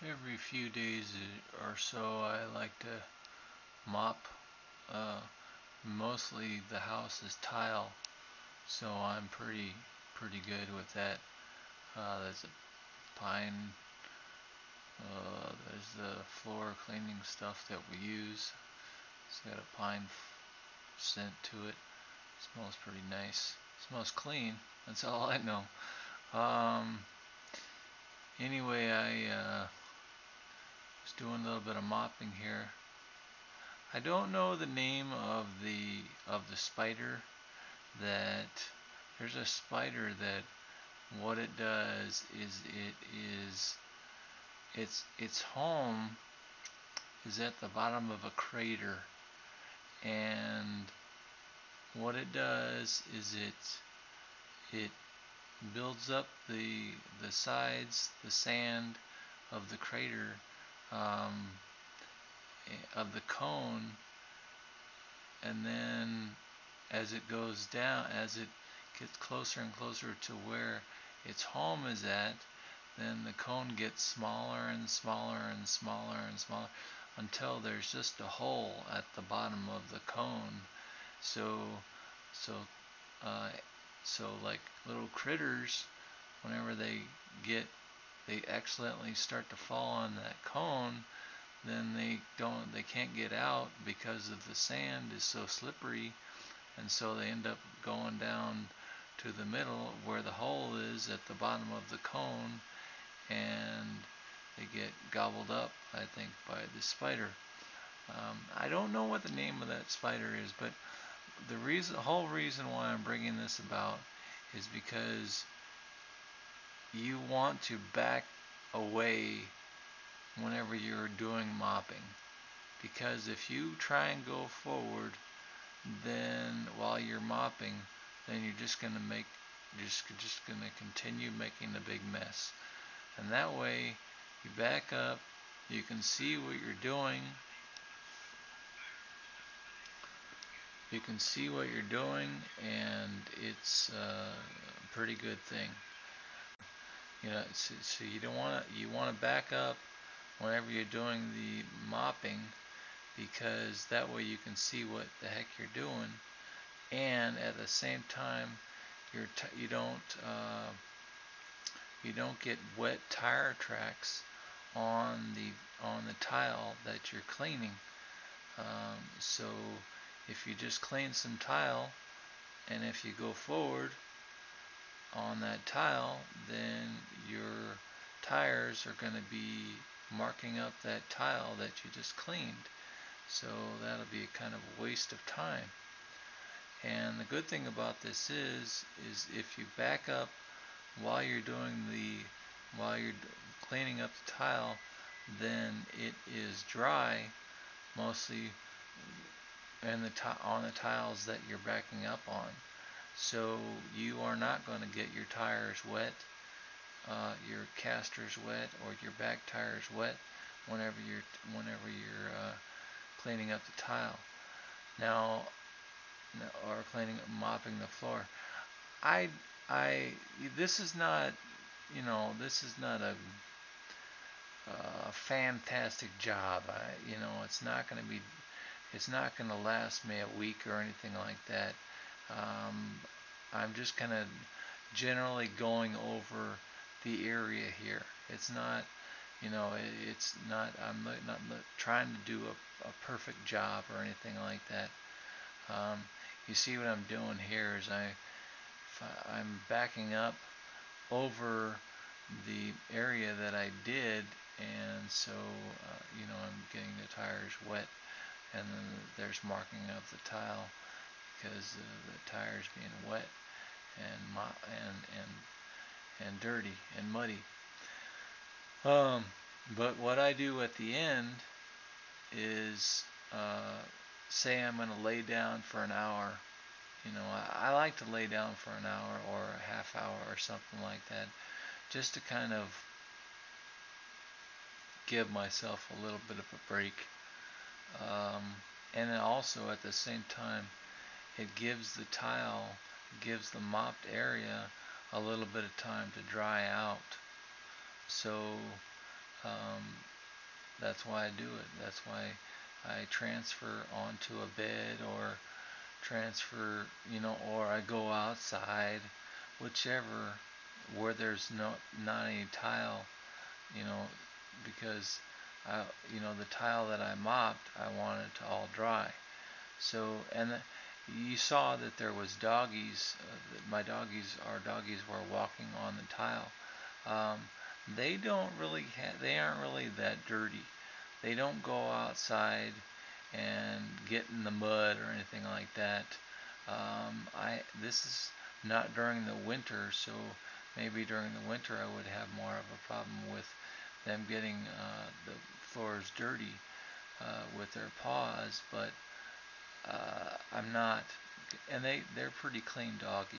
Every few days or so, I like to mop. Uh, Mostly the house is tile, so I'm pretty good with that. There's a pine. There's the floor cleaning stuff that we use. It's got a pine scent to it. Smells pretty nice. Smells clean. That's all I know. Um, anyway, I was doing a little bit of mopping here. I don't know the name of the spider that there's a spider that what it does is its home is at the bottom of a crater, and what it does is it builds up the sides, the sand of the crater, um, of the cone, and then as it goes down, as it gets closer and closer to where its home is at, then the cone gets smaller and smaller and smaller and smaller until there's just a hole at the bottom of the cone. So, so, uh, so like little critters, whenever they accidentally start to fall on that cone, then they can't get out because of the sand is so slippery, and so they end up going down to the middle where the hole is at the bottom of the cone, and they get gobbled up, I think, by the spider. I don't know what the name of that spider is, but the whole reason why I'm bringing this about is because you want to back away whenever you're doing mopping. Because if you try and go forward, then while you're mopping, then you're just gonna make just gonna continue making a big mess. And that way, you back up, you can see what you're doing, you can see what you're doing, and it's a pretty good thing. So you don't want to you want to back up whenever you're doing the mopping, because that way you can see what the heck you're doing, and at the same time you don't get wet tire tracks on the tile that you're cleaning. So if you just clean some tile, and if you go forward on that tile, then your tires are going to be marking up that tile that you just cleaned. So that'll be a kind of waste of time. And the good thing about this is if you back up while you're while you're cleaning up the tile, then it is dry mostly, and on the tiles that you're backing up on. So you are not going to get your tires wet, your casters wet, or your back tires wet whenever you're cleaning up the tile. Now, or mopping the floor. I I this is not this is not a fantastic job. It's not going to last me a week or anything like that. Um, I'm just kind of generally going over the area here. It's not, it's not. I'm not trying to do a perfect job or anything like that. Um, you see what I'm doing here is I'm backing up over the area that I did, and so I'm getting the tires wet, and then there's marking of the tile because the tires being wet and and dirty and muddy. Um, but what I do at the end is say I'm going to lay down for an hour. I like to lay down for an hour or a half hour or something like that, just to kind of give myself a little bit of a break. And then also at the same time, it gives the mopped area a little bit of time to dry out. So That's why I do it. That's why I transfer onto a bed, or transfer, or I go outside, whichever, where there's not any tile, you know, because the tile that I mopped, I want it to all dry. So, and you saw that there was doggies. Our doggies were walking on the tile. Um, they aren't really that dirty. They don't go outside and get in the mud or anything like that. This is not during the winter, so maybe during the winter I would have more of a problem with them getting the floors dirty with their paws, but I'm not, and they're pretty clean doggies.